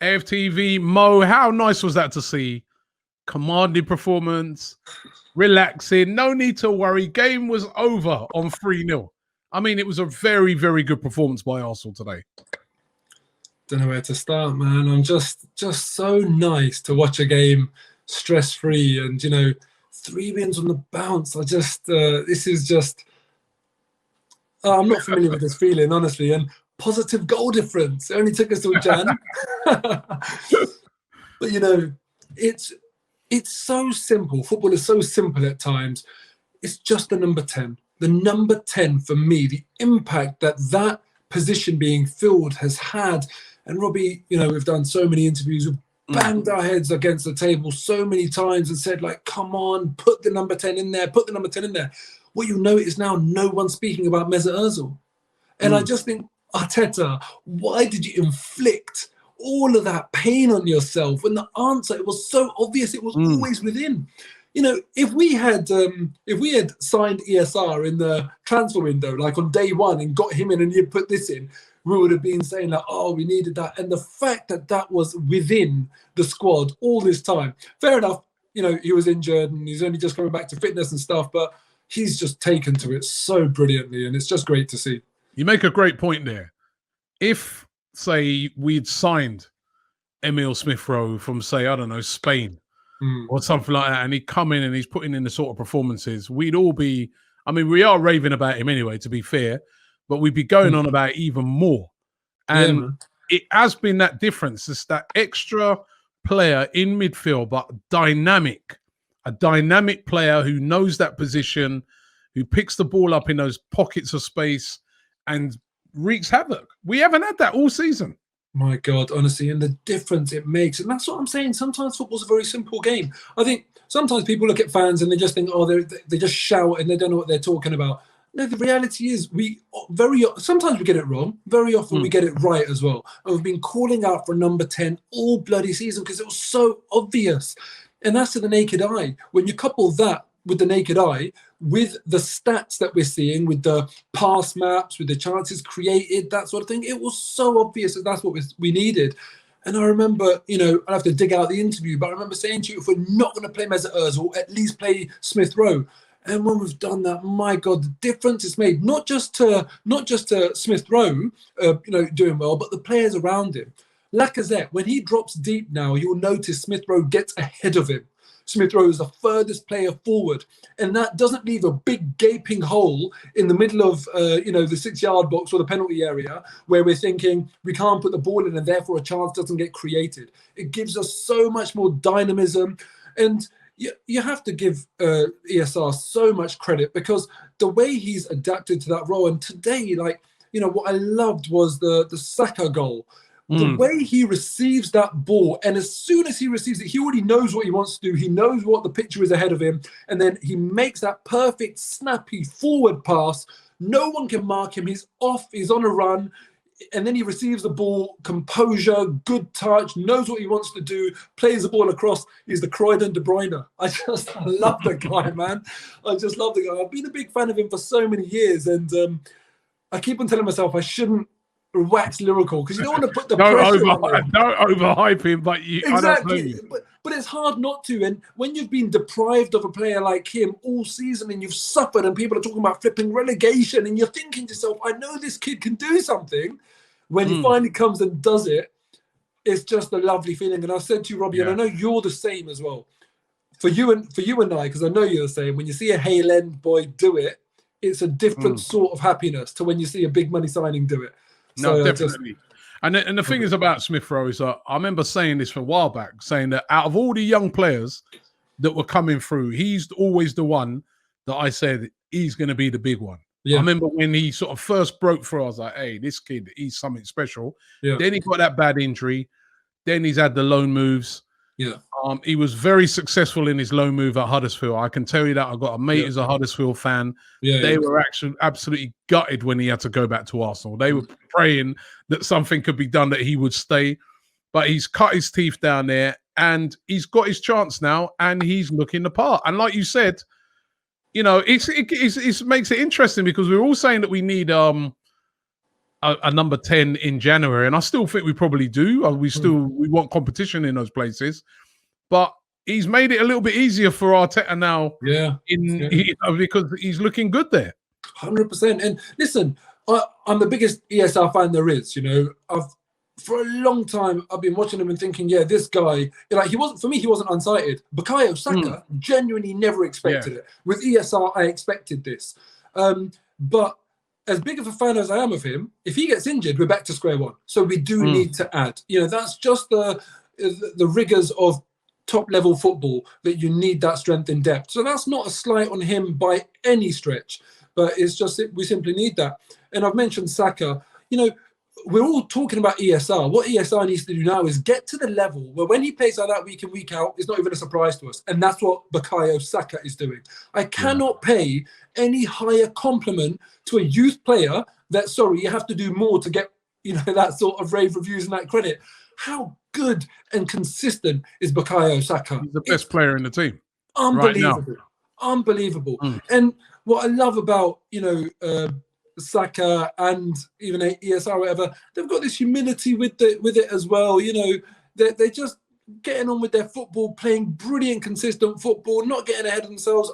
AFTV, Mo, how nice was that to see? Commanding performance, relaxing, no need to worry. Game was over on 3-0. I mean, it was a very, very good performance by Arsenal today. Don't know where to start, man. I'm just so nice to watch a game stress-free and, 3 wins on the bounce. This is just, I'm not familiar with this feeling, honestly. And positive goal difference. It only took us till Jan. But, it's so simple. Football is so simple at times. It's just the number 10. The number 10 for me, the impact that position being filled has had. And Robbie, we've done so many interviews. We've banged our heads against the table so many times and said, like, come on, put the number 10 in there, put the number 10 in there. What you'll notice now, no one's speaking about Mesut Ozil. And I just think, Arteta, why did you inflict all of that pain on yourself when the answer, it was so obvious, it was always within. If we had signed ESR in the transfer window, like on day one, and got him in and you put this in, we would have been saying like, oh, we needed that. And the fact that was within the squad all this time, fair enough, he was injured and he's only just coming back to fitness and stuff, but he's just taken to it so brilliantly and it's just great to see. You make a great point there. If, say, we'd signed Emile Smith-Rowe from, say, I don't know, Spain or something like that, and he'd come in and he's putting in the sort of performances, we'd all be, I mean, we are raving about him anyway, to be fair, but we'd be going on about even more. And it has been that difference. It's that extra player in midfield, but a dynamic player who knows that position, who picks the ball up in those pockets of space and wreaks havoc. We haven't had that all season. My God, honestly, and the difference it makes. And that's what I'm saying. Sometimes football's a very simple game. I think sometimes people look at fans and they just think, oh, they just shout and they don't know what they're talking about. No, the reality is sometimes we get it wrong. Very often we get it right as well. And we've been calling out for number 10 all bloody season because it was so obvious. And that's to the naked eye. When you couple that with the naked eye, with the stats that we're seeing, with the pass maps, with the chances created, that sort of thing, it was so obvious that that's what we needed. And I remember, I have to dig out the interview, but I remember saying to you, if we're not going to play Mesut Ozil, at least play Smith-Rowe. And when we've done that, my God, the difference is made, not just to Smith-Rowe, doing well, but the players around him. Lacazette, when he drops deep now, you'll notice Smith-Rowe gets ahead of him. Smith-Rowe is the furthest player forward, and that doesn't leave a big gaping hole in the middle of the 6-yard box or the penalty area where we're thinking we can't put the ball in and therefore a chance doesn't get created. It gives us so much more dynamism, and you have to give ESR so much credit because the way he's adapted to that role. And today, what I loved was the Saka goal. The way he receives that ball, and as soon as he receives it, he already knows what he wants to do. He knows what the picture is ahead of him, and then he makes that perfect, snappy forward pass. No one can mark him. He's off. He's on a run, and then he receives the ball, composure, good touch, knows what he wants to do, plays the ball across. He's the Croydon De Bruyne. I love the guy, man. I just love the guy. I've been a big fan of him for so many years, and I keep on telling myself I shouldn't wax lyrical because you don't want to put the pressure on him. Don't overhype him, but exactly. But it's hard not to. And when you've been deprived of a player like him all season and you've suffered and people are talking about flipping relegation and you're thinking to yourself, I know this kid can do something. When he finally comes and does it, it's just a lovely feeling. And I've said to you, Robbie, and I know you're the same as well. For you and I, because I know you're the same, when you see a Hale End boy do it, it's a different sort of happiness to when you see a big money signing do it. No, definitely. And the thing is about Smith-Rowe is I remember saying this for a while back, saying that out of all the young players that were coming through, he's always the one that I said he's going to be the big one. Yeah. I remember when he sort of first broke through, I was like, hey, this kid, he's something special. Yeah. Then he got that bad injury. Then he's had the loan moves. Yeah. He was very successful in his loan move at Huddersfield. I can tell you that. I've got a mate who's a Huddersfield fan. They were actually absolutely gutted when he had to go back to Arsenal. They were praying that something could be done, that he would stay. But he's cut his teeth down there and he's got his chance now and he's looking the part. And like you said, it makes it interesting because we're all saying that we need a a number 10 in January, and I still think we probably do. We want competition in those places, but he's made it a little bit easier for Arteta now. Yeah, because he's looking good there. 100%. And listen, I'm the biggest ESR fan there is. You know, for a long time I've been watching him and thinking, yeah, this guy, like, he wasn't unsighted. Bukayo Saka, genuinely never expected it. With ESR, I expected this, but as big of a fan as I am of him, if he gets injured, we're back to square one. So we do need to add. You know, that's just the rigors of top-level football, that you need that strength in depth. So that's not a slight on him by any stretch, but it's just we simply need that. And I've mentioned Saka. You know, we're all talking about ESR. What ESR needs to do now is get to the level where when he plays like that week in, week out, it's not even a surprise to us. And that's what Bukayo Saka is doing. I cannot pay any higher compliment to a youth player that, sorry, you have to do more to get, you know, that sort of rave reviews and that credit. How good and consistent is Bukayo Saka? He's the best player in the team. Unbelievable. Right now. Unbelievable. And what I love about, you know, Saka and even ESR or whatever, they've got this humility with it as well. You know, they're just getting on with their football, playing brilliant, consistent football, not getting ahead of themselves.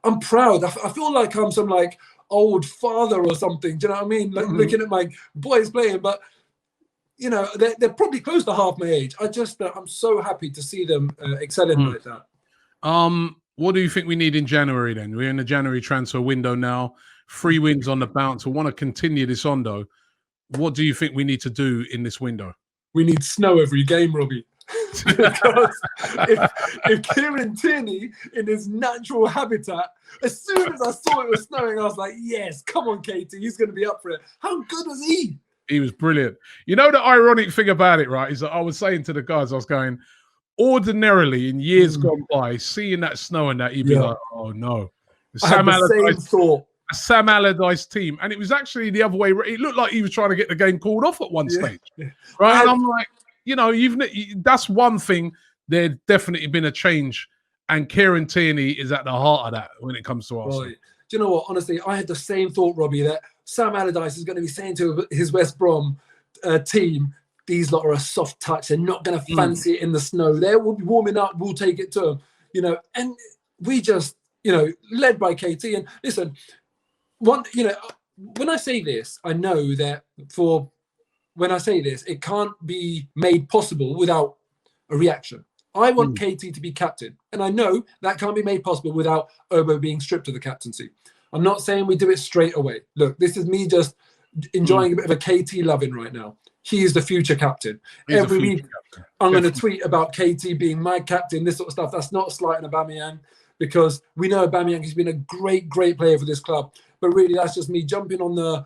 I'm proud. I feel like I'm some like old father or something. Do you know what I mean? Like looking at my boys playing, but you know, they're probably close to half my age. I'm so happy to see them excelling like that. What do you think we need in January then? We're in the January transfer window now. 3 wins on the bounce. We want to continue this on, though. What do you think we need to do in this window? We need snow every game, Robbie. Because if Kieran Tierney in his natural habitat, as soon as I saw it was snowing, I was like, yes, come on, Katie, he's going to be up for it. How good was he? He was brilliant. You know, the ironic thing about it, right, is that I was saying to the guys, I was going, ordinarily in years gone by, seeing that snow and that, you'd be like, oh no. Sam Allardyce team. And it was actually the other way. It looked like he was trying to get the game called off at one stage. Right? And I'm like, you know, that's one thing. There's definitely been a change. And Kieran Tierney is at the heart of that when it comes to Arsenal. Right. Do you know what? Honestly, I had the same thought, Robbie, that Sam Allardyce is going to be saying to his West Brom team, these lot are a soft touch. They're not going to fancy it in the snow. They will be warming up. We'll take it to them. You know, and we just, you know, led by KT. And listen, you know, when I say this, I know that when I say this, it can't be made possible without a reaction. I want KT to be captain. And I know that can't be made possible without Obo being stripped of the captaincy. I'm not saying we do it straight away. Look, this is me just enjoying a bit of a KT loving right now. He is the future captain. Every week, I'm going to tweet about KT being my captain, this sort of stuff. That's not slighting Aubameyang, because we know Aubameyang has been a great, great player for this club. But really, that's just me jumping on the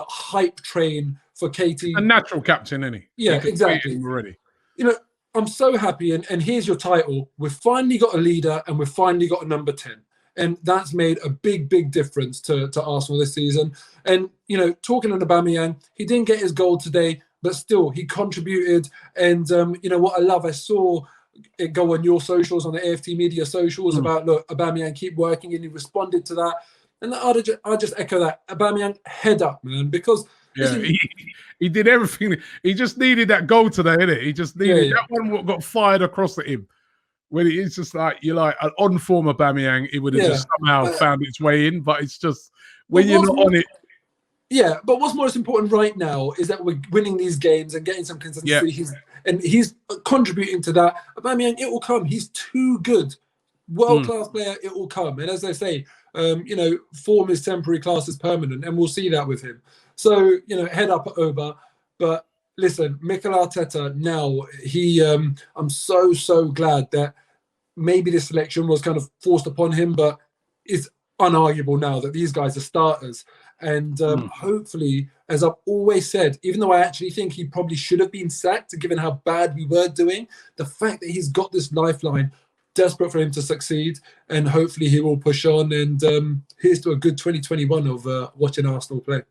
hype train for KT. A natural captain, isn't he? Yeah, exactly. Already. You know, I'm so happy. And here's your title. We've finally got a leader and we've finally got a number 10. And that's made a big, big difference to Arsenal this season. And, you know, talking to Aubameyang, he didn't get his goal today, but still, he contributed. And, you know, what I love, I saw it go on your socials, on the AFT media socials about, look, Aubameyang, keep working. And he responded to that. And I just echo that. Aubameyang, head up, man, because... Yeah, he did everything. He just needed that goal today, innit? He just needed that one got fired across at him. When it's just like, you're like, an on-form Aubameyang, it would have just somehow found its way in. But it's just, when you're not on it. Yeah, but what's most important right now is that we're winning these games and getting some consistency. Yeah. He's contributing to that. Aubameyang, it will come. He's too good. World-class player, it will come. And as they say, you know, form is temporary, class is permanent. And we'll see that with him. So, you know, head up at Oba. But listen, Mikel Arteta now, I'm so glad that maybe this selection was kind of forced upon him, but it's unarguable now that these guys are starters. And hopefully, as I've always said, even though I actually think he probably should have been sacked, given how bad we were doing, the fact that he's got this lifeline, desperate for him to succeed, and hopefully he will push on. And here's to a good 2021 of watching Arsenal play.